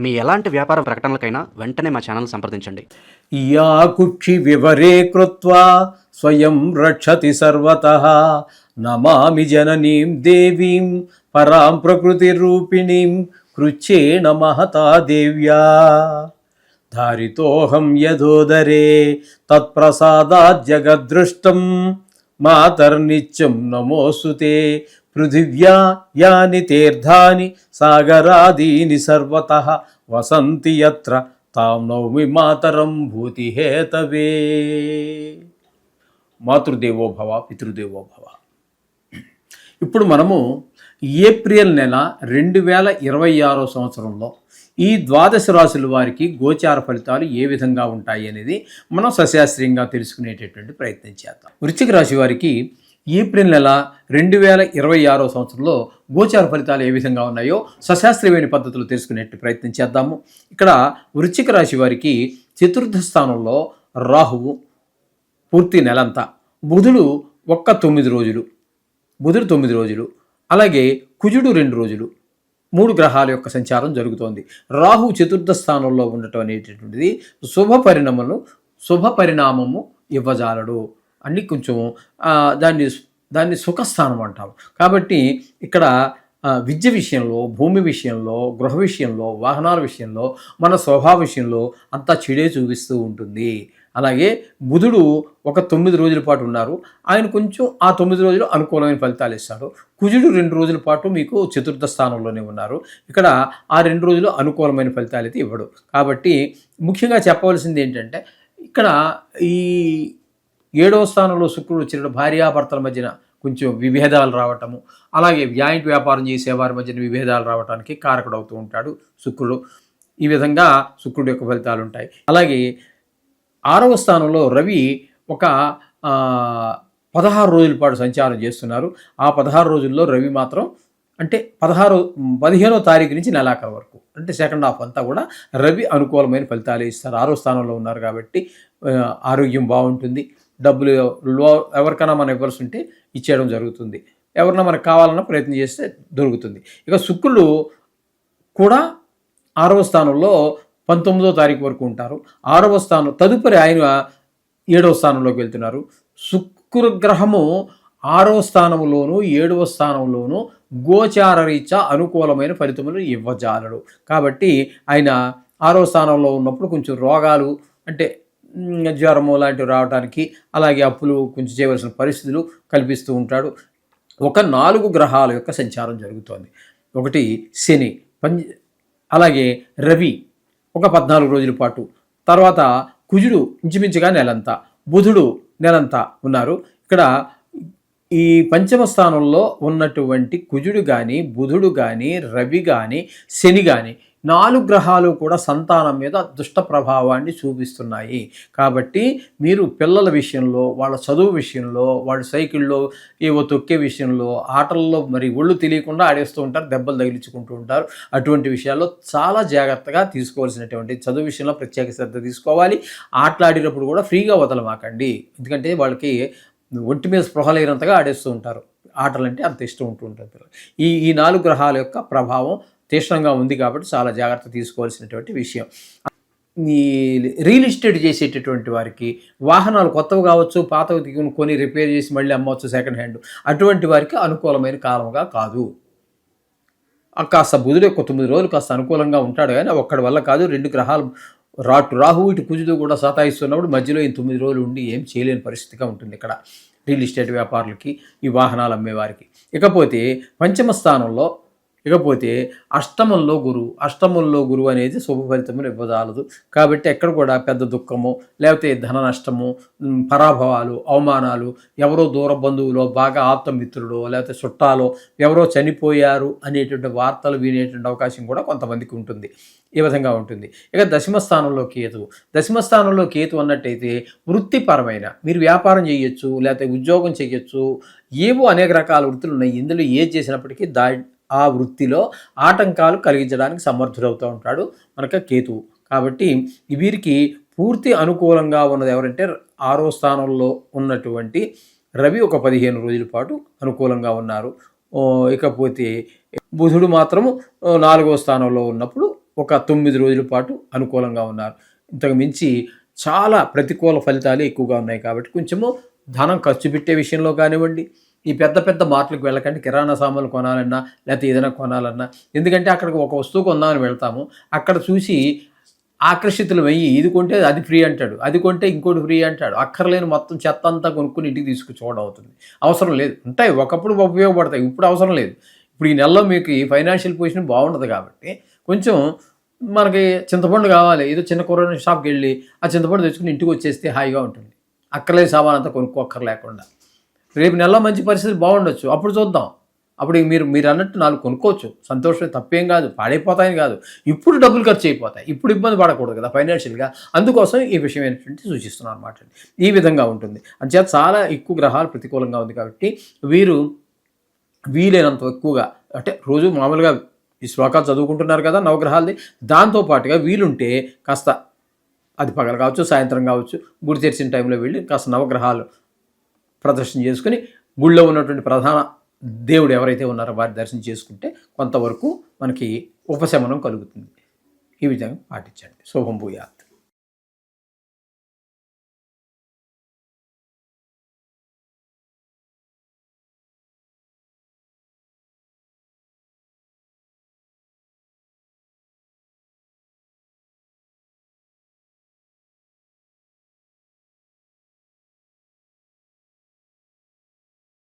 మీ ఎలాంటి వ్యాపార ప్రకటనలకైనా వెంటనే మా ఛానల్ సంప్రదించండి. యా కుక్షి వివరే కృత్వా స్వయం రక్షతి సర్వతః నమామి జననీం దేవీం పరాం ప్రకృతి రూపిణీం కృచ్ఛేన మహతా దేవ్యా ధారితోహం యథోదరే తత్ప్రసాదాత్ జగద్దృష్టం మాతర్నిత్యం నమోస్తుతే పృథివ్యా యాని తీర్థాని సాగరాదీని సర్వతః వసంతి యత్ర తాం నౌమి మాతరం భూతిహేతవే. మాతృదేవో భవ పితృదేవో భవ. ఇప్పుడు మనము ఏప్రిల్ నెల 2026 సంవత్సరంలో ఈ ద్వాదశ రాశుల వారికి గోచార ఫలితాలు ఏ విధంగా ఉంటాయి అనేది మనం సశాస్త్రీయంగా తెలుసుకునేటటువంటి ప్రయత్నం చేద్దాం. వృశ్చిక రాశి వారికి ఏప్రిల్ నెల 2026 సంవత్సరంలో గోచార ఫలితాలు ఏ విధంగా ఉన్నాయో సశాస్త్రీయమైన పద్ధతులు తెలుసుకునే ప్రయత్నం చేద్దాము. ఇక్కడ వృశ్చిక రాశి వారికి చతుర్థ స్థానంలో రాహువు పూర్తి నెలంతా, బుధుడు 9 రోజులు, బుధుడు 9 రోజులు, అలాగే కుజుడు 2 రోజులు, 3 గ్రహాల యొక్క సంచారం జరుగుతోంది. రాహు చతుర్థ స్థానంలో ఉండటం అనేటటువంటిది శుభ పరిణామము ఇవ్వజాలడు అన్ని కొంచెం దాన్ని సుఖస్థానం అంటాం. కాబట్టి ఇక్కడ విద్య విషయంలో, భూమి విషయంలో, గృహ విషయంలో, వాహనాల విషయంలో, మన స్వభావ విషయంలో అంతా చెడే చూపిస్తూ ఉంటుంది. అలాగే బుధుడు 9 రోజుల పాటు ఉన్నారు, ఆయన కొంచెం ఆ 9 రోజులు అనుకూలమైన ఫలితాలు ఇస్తాడు. కుజుడు 2 రోజుల పాటు మీకు చతుర్థ స్థానంలోనే ఉన్నారు, ఇక్కడ ఆ 2 రోజులు అనుకూలమైన ఫలితాలు అయితే ఇవ్వడు. కాబట్టి ముఖ్యంగా చెప్పవలసింది ఏంటంటే ఇక్కడ ఈ 7వ స్థానంలో శుక్రుడు వచ్చినప్పుడు భార్యాభర్తల మధ్యన కొంచెం విభేదాలు రావటము, అలాగే జాయింట్ వ్యాపారం చేసేవారి మధ్యన విభేదాలు రావడానికి కారకుడు అవుతూ ఉంటాడు శుక్రుడు. ఈ విధంగా శుక్రుడు యొక్క ఫలితాలు ఉంటాయి. అలాగే 6వ స్థానంలో రవి ఒక 16 రోజుల పాటు సంచారం చేస్తున్నారు. ఆ 16 రోజుల్లో రవి మాత్రం అంటే 15వ తారీఖు నుంచి నెలాఖరు వరకు అంటే సెకండ్ హాఫ్ అంతా కూడా రవి అనుకూలమైన ఫలితాలు ఇస్తారు. 6వ స్థానంలో ఉన్నారు కాబట్టి ఆరోగ్యం బాగుంటుంది, డబ్బులు ఎవరికైనా మనం ఇవ్వాల్సి ఉంటే ఇచ్చేయడం జరుగుతుంది, ఎవరైనా మనకు కావాలన్నా ప్రయత్నం చేస్తే దొరుకుతుంది. ఇక శుక్రుడు కూడా 6వ స్థానంలో 19వ తారీఖు వరకు ఉంటారు. 6వ స్థానం తదుపరి ఆయన 7వ స్థానంలోకి వెళ్తున్నారు. శుక్రగ్రహము 6వ స్థానంలోను 7వ స్థానంలోను గోచార రీత్యా అనుకూలమైన ఫలితములు ఇవ్వజాలడు. కాబట్టి ఆయన 6వ స్థానంలో ఉన్నప్పుడు కొంచెం రోగాలు అంటే జ్వరము లాంటివి రావడానికి, అలాగే అప్పులు కొంచెం చేయవలసిన పరిస్థితులు కల్పిస్తూ ఉంటాడు. ఒక 4 గ్రహాల యొక్క సంచారం జరుగుతోంది. ఒకటి శని, అలాగే రవి ఒక 14 రోజుల పాటు, తర్వాత కుజుడు ఇంచుమించుగా నెలంతా, బుధుడు నెలంతా ఉన్నారు. ఇక్కడ ఈ పంచమ స్థానంలో ఉన్నటువంటి కుజుడు కానీ, బుధుడు కానీ, రవి కానీ, శని కానీ 4 గ్రహాలు కూడా సంతానం మీద దుష్ట ప్రభావాన్ని చూపిస్తున్నాయి. కాబట్టి మీరు పిల్లల విషయంలో, వాళ్ళ చదువు విషయంలో, వాళ్ళ సైకిల్లో ఏవో తొక్కే విషయంలో, ఆటల్లో మరి ఒళ్ళు తెలియకుండా ఆడేస్తూ ఉంటారు, దెబ్బలు తగిలించుకుంటూ ఉంటారు. అటువంటి విషయాల్లో చాలా జాగ్రత్తగా తీసుకోవాల్సినటువంటి, చదువు విషయంలో ప్రత్యేక శ్రద్ధ తీసుకోవాలి. ఆటలాడినప్పుడు కూడా ఫ్రీగా వదలమాకండి, ఎందుకంటే వాళ్ళకి ఒంటి మీద స్పృహ లేనంతగా ఆడేస్తూ ఉంటారు. ఆటలంటే అంత ఇష్టం ఉంటూ ఉంటారు. ఈ 4 గ్రహాల యొక్క ప్రభావం తీవ్రంగా ఉంది కాబట్టి చాలా జాగ్రత్త తీసుకోవాల్సినటువంటి విషయం. ఈ రియల్ ఎస్టేట్ చేసేటటువంటి వారికి, వాహనాలు కొత్తవి కావచ్చు, పాతవి కొని రిపేర్ చేసి మళ్ళీ అమ్మవచ్చు సెకండ్ హ్యాండ్, అటువంటి వారికి అనుకూలమైన కాలంగా కాదు. కాస్త బుధుడు యొక్క 9 రోజులు కాస్త అనుకూలంగా ఉంటాడు, కానీ ఒక్కడి వల్ల కాదు. 2 గ్రహాలు రాహు ఇటు కుజుడు కూడా సతాయిస్తున్నప్పుడు మధ్యలో ఈ 9 రోజులు ఉండి ఏం చేయలేని పరిస్థితిగా ఉంటుంది ఇక్కడ రియల్ ఎస్టేట్ వ్యాపారులకి, ఈ వాహనాలు అమ్మేవారికి. ఇకపోతే పంచమ స్థానంలో, ఇకపోతే అష్టమంలో గురువు అనేది శుభ ఫలితములు ఇవ్వజాలదు. కాబట్టి ఎక్కడ కూడా పెద్ద దుఃఖము, లేకపోతే ధన నష్టము, పరాభవాలు, అవమానాలు, ఎవరో దూర బంధువులో, బాగా ఆప్తమిత్రుడు, లేకపోతే చుట్టాలో ఎవరో చనిపోయారు అనేటువంటి వార్తలు వినేటువంటి అవకాశం కూడా కొంతమందికి ఉంటుంది. ఈ విధంగా ఉంటుంది. ఇక దశమ స్థానంలో కేతు అన్నట్టయితే వృత్తిపరమైన మీరు వ్యాపారం చేయొచ్చు, లేకపోతే ఉద్యోగం చేయొచ్చు, ఏవో అనేక రకాల వృత్తులు ఉన్నాయి. ఇందులో ఏది చేసినప్పటికీ ఆ వృత్తిలో ఆటంకాలు కలిగించడానికి సమర్థుడవుతూ ఉంటాడు మనకు కేతువు. కాబట్టి వీరికి పూర్తి అనుకూలంగా ఉన్నది ఎవరంటే 6వ స్థానంలో ఉన్నటువంటి రవి ఒక 15 రోజుల పాటు అనుకూలంగా ఉన్నారు. ఇకపోతే బుధుడు మాత్రము 4వ స్థానంలో ఉన్నప్పుడు ఒక 9 రోజుల పాటు అనుకూలంగా ఉన్నారు. ఇంతకు మించి చాలా ప్రతికూల ఫలితాలు ఎక్కువగా ఉన్నాయి కాబట్టి కొంచెము ధనం ఖర్చు పెట్టే విషయంలో కానివ్వండి, ఈ పెద్ద పెద్ద మార్ట్‌లకు వెళ్ళకండి. కిరాణా సామాన్లు కొనాలన్నా, లేకపోతే ఏదైనా కొనాలన్నా, ఎందుకంటే అక్కడికి ఒక వస్తువు కొందామని వెళ్తాము. అక్కడ చూసి ఆకర్షితులమయ్యి ఇది కొంటే అది ఫ్రీ అంటాడు, అది కొంటే ఇంకోటి ఫ్రీ అంటాడు. అక్కర్లేని మొత్తం చెత్త అంతా కొనుక్కొని ఇంటికి తీసుకొచ్చుకోవడం అవుతుంది. అవసరం లేదు. ఉంటాయి ఒకప్పుడు ఉపయోగపడతాయి, ఇప్పుడు అవసరం లేదు. ఇప్పుడు ఈ నెలలో మీకు ఈ ఫైనాన్షియల్ పొజిషన్ బాగుండదు కాబట్టి కొంచెం మనకి చింతపండు కావాలి, ఏదో చిన్న కూరగాయల షాప్‌కి వెళ్ళి ఆ చింతపండు తెచ్చుకొని ఇంటికి వచ్చేస్తే హాయిగా ఉంటుంది. అక్కర్లేని సామాను అంతా కొనుక్కోక్కర్లేకుండా. రేపు నెలలో మంచి పరిస్థితి బాగుండొచ్చు, అప్పుడు చూద్దాం. అప్పుడు మీరు అన్నట్టు 4 కొనుక్కోవచ్చు, సంతోషమే, తప్పేం కాదు, పాడైపోతాయని కాదు. ఇప్పుడు డబ్బులు ఖర్చు అయిపోతాయి, ఇప్పుడు ఇబ్బంది పడకూడదు కదా ఫైనాన్షియల్గా. అందుకోసం ఈ విషయం ఏంటంటే సూచిస్తున్నాను అనమాట. ఈ విధంగా ఉంటుంది. అంచేత చాలా ఎక్కువ గ్రహాలు ప్రతికూలంగా ఉంది కాబట్టి వీరు వీలైనంత ఎక్కువగా అంటే రోజు మామూలుగా ఈ శ్లోకాలు చదువుకుంటున్నారు కదా నవగ్రహాలది, దాంతోపాటుగా వీలుంటే కాస్త అది పగలు కావచ్చు, సాయంత్రం కావచ్చు, గుడి తెరిచిన టైంలో వెళ్ళి కాస్త నవగ్రహాలు ప్రదర్శన చేసుకుని గుళ్ళో ఉన్నటువంటి ప్రధాన దేవుడు ఎవరైతే ఉన్నారో వారి దర్శనం చేసుకుంటే కొంతవరకు మనకి ఉపశమనం కలుగుతుంది. ఈ విధంగా పాటించండి. శుభం భూయాత్.